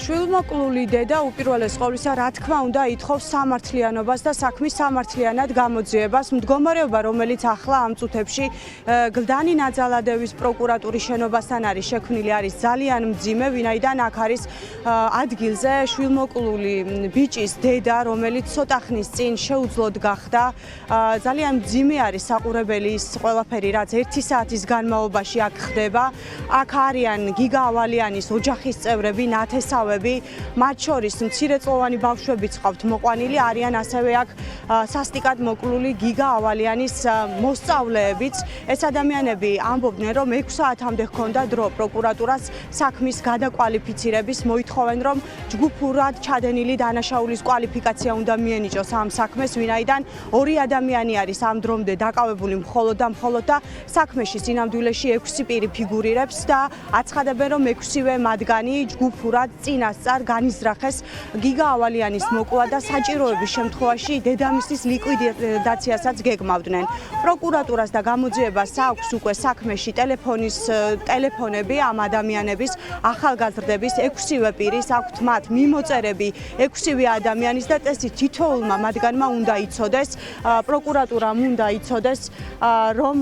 შვილმოკლული დედა უპირველეს ყოვლისა რა თქმა უნდა ითხოვს სამართლიანობას და საქმის სამართლიანად გამოძიებას. მდგომარეობა, რომელიც ახლა ამ წუთებში გლდანი ნაძალადევის პროკურატურის შენობასთან არის შექმნილი, არის ძალიან მძიმე, ვინაიდან აქ არის ადგილზე შვილმოკლული ბიჭის დედა, რომელიც ცოტა ხნის წინ შეუძლოდ გახდა. ძალიან მძიმე არის საყურებელი ის ყველაფერი, რაც 1 საათის განმავლობაში აქ ხდება. აქ არიან გიგა ავალიანის ოჯახის წევრები, ნათესავები, მათ შორის მცირეწლოვანი ბავშვებიც ყავთ მოყვანილი, არიან ასევე აქ სასტიკად მოკლული გიგა ავალიანის მოსწავლეებიც. ეს ადამიანები ამბობდნენ, რომ 6 საათამდე ჰქონდა დრო პროკურატურას საქმის გადაკვალიფიცირების, მოითხოვენ, რომ ჯგუფურად ჩადენილი დანაშაულის კვალიფიკაცია უნდა მიენიჭოს ამ საქმეს, ვინაიდან 2 ადამიანი არის ამ დრომდე დაკავებული მხოლოდ და საქმეში სინამდვილეში 6 პირი ფიგურირებს და აცხადებენ, რომ 6-ვე მათგანი ჯგუფურად წინასწარ განიზრახეს გიგა ავალიანის მოკლა და საჭიროების შემთხვევაში დედამისის ლიკვიდაციასაც გეგმავდნენ. პროკურატურას და გამოძიებას აქვს უკვე საქმეში ტელეფონები ამ ადამიანების, ახალგაზრდების 6-ვე პირის, აქვთ მათ მიმოწერები 6-ვე ადამიანის და წესით თითოეულმა მათგანმა უნდა იცოდეს, პროკურატურამ უნდა იცოდეს, რომ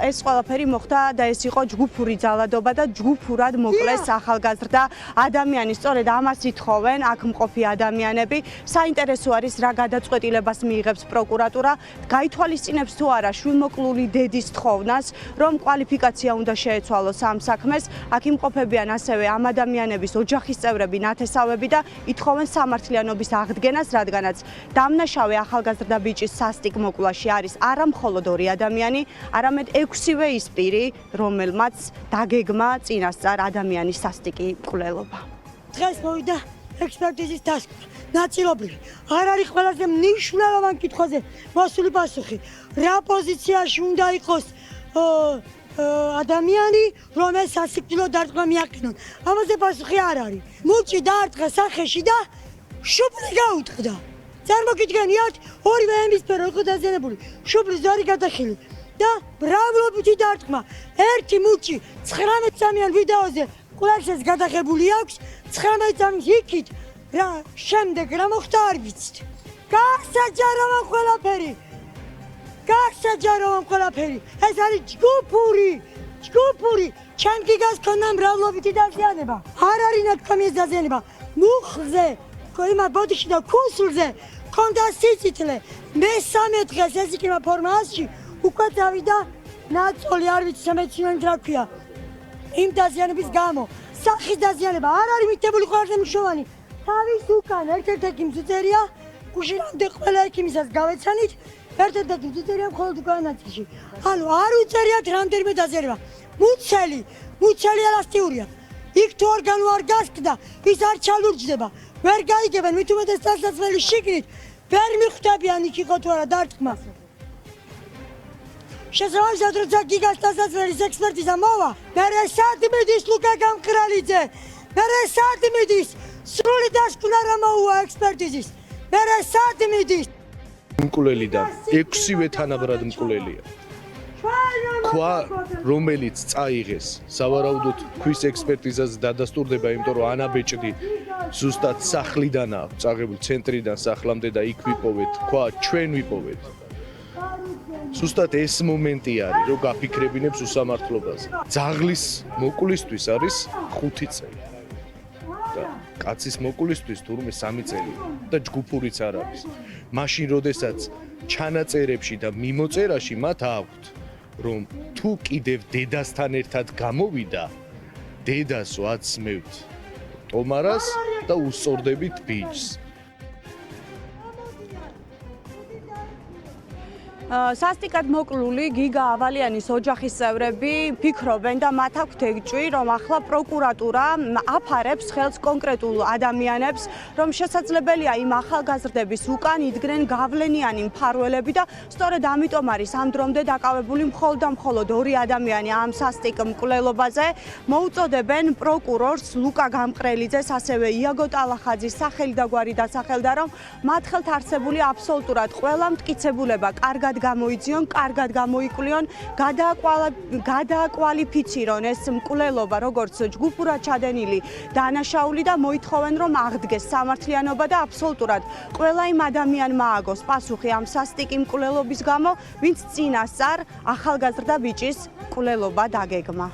ეს ყველაფერი მოხდა და ეს იყო ჯგუფური ძალადობა და ჯგუფურად მოკლეს ახალგაზრდა ადამიანი. სწორედ ამას ითხოვენ აქ მყოფი ადამიანები. საინტერესო არის რა გადაწყვეტილებას მიიღებს პროკურატურა, გაითვალისწინებს თუ არა შვილმოკლული დედის თხოვნას, რომ კვალიფიკაცია უნდა შეეცვალოს ამ საქმეს. აქ იმყოფებიან ასევე ამ ადამიანების ოჯახის წევრები, ნათესავები და ითხოვენ სამართლიანობის აღდგენას, რადგანაც დამნაშავე ახალგაზრდა ბიჭის სასტიკ მოკლაში არის არა მხოლოდ 2 ადამიანი, არამედ 6-ვე ის პირი, რომელმაც დაგეგმა წინასწარ ადამიანის სასტიკი მკვლელობა. დღეს მოვიდა ექსპერტიზის დასკვნა. ნაწილობრივ არ არის ყველაზე მნიშვნელოვან კითხვაზე მოსული პასუხი. რა პოზიციაში უნდა იყოს ადამიანი, რომელიც სასიკვდილო დარტყმა მიაყენონ. ამაზე პასუხი არ არის. მუჭი დაარტყა სახეში და შუბლი გაუტყდა. წარმოგიდგენიათ, ორივე ემისფერო იყო დაზიანებული, შუბლის ზარი გადახილი და მრავლობითი დარტყმა. ერთი მუჭი 19 წამიან ვიდეოზე ყველას გადაღებული აქვს, 19 წამის იქით რა შემდეგ რა მოხდა არ ვიცით. გასაჯაროა ყველაფერი. ეს არის ჯგუფური. ჩემ გიგას ქონდა მრავლობითი დაზიანება. არ არის ნათქვამი ეს დაზიანება. მუხლზე, იმათ ბოდიში და ქუსლზე ქონდა სიცითლე. მესამე დღეს ეს იქნება ფორმაში უკვე დავიდა ნაწოლი, არ ვიცი სამედიცინო რა ქვია. იმ დაზიანების გამო სახის დაზიანება არ არის მითითებული ყველაზე მნიშვნელოვანი. თავის უკან ერთ-ერთი მწუწერია, გუშინამდე ყველა ექიმისას გავეცანით, ერთ-ერთი მწუწერია მხოლოდ უკან ნაწილში. ანუ არ უწერიათ რამდენიმე დაზიანება. მუცელი ელასტიურია. იქ თუ ორგანო არ გასკდა, ის არ ჩალურჯდება. ვერ გაიგებენ, მით უმეტეს დასაცმელი შიგნით, ვერ მიხვდებიან იქ იყო თუ არა დარტყმა. შესაბამისად, როცა გიგას დასაცმელის ექსპერტიზა მოვა, მერე სად მიდის ლუკა გამყრალიძე? მერე სად მიდის? სრული დასკვნა რა მოუვა ექსპერტიზის? მერე სად მიდის? მკვლელი და 6-ვე თანაბრად მკვლელია. ქვა, რომელიც წაიღეს, სავარაუდოდ ქვის ექსპერტიზას დადასტურდება, იმიტომ რომ ანაბეჭდი ზუსტად სახლიდანაა წაღებული, ცენტრიდან სახლამდე და იქ ვიპოვეთ, ქვა ჩვენ ვიპოვეთ. ზუსტად ეს მომენტი არის, რომ გაფიქრებინებს უსამართლობაზე. ძაღლის მოკლისთვის არის 5 წელი. და კაცის მოკლისთვის თურმე 3 წელი და ჯგუფურიც არ არის. მაშინ, როდესაც ჩანაწერებში და მიმოწერაში მათ აქვთ, რომ თუ კიდევ დედასთან ერთად გამოვიდა, დედას ვაცმევთ ტომარას და უსწორდებით ბიჭს. სასტიკად მოკლული გიგა ავალიანის ოჯახის წევრები ფიქრობენ და მათ აქვთ ეგჭვი, რომ ახლა პროკურატურა აფარებს ხელს კონკრეტულ ადამიანებს, რომ შესაძლებელია იმ ახალგაზრდების უკან იდგნენ გავლენიანი მფარველები და სწორედ ამიტომ არის ამ დრომდე დაკავებული მხოლოდ 2 ადამიანი ამ სასტიკ მკვლელობაზე. მოუწოდებენ პროკურორს ლუკა გამყრელიძეს, ასევე იაგო ტალახაძის სახელი და გვარი დასახელდა, რომ მათ ხელთ არსებული აბსოლუტურად ყველა მტკიცებულება კარგად გამოიძიონ, კარგად გამოიკვლიონ, გადააკვალიფიცირონ ეს მკვლელობა, როგორც ჯგუფურად ჩადენილი დანაშაული და მოითხოვენ, რომ აღდგეს სამართლიანობა და აბსოლუტურად ყველა იმ ადამიანმა ააგოს პასუხი ამ სასტიკი მკვლელობის გამო, ვინც წინასწარ ახალგაზრდა ბიჭის მკვლელობა დაგეგმა.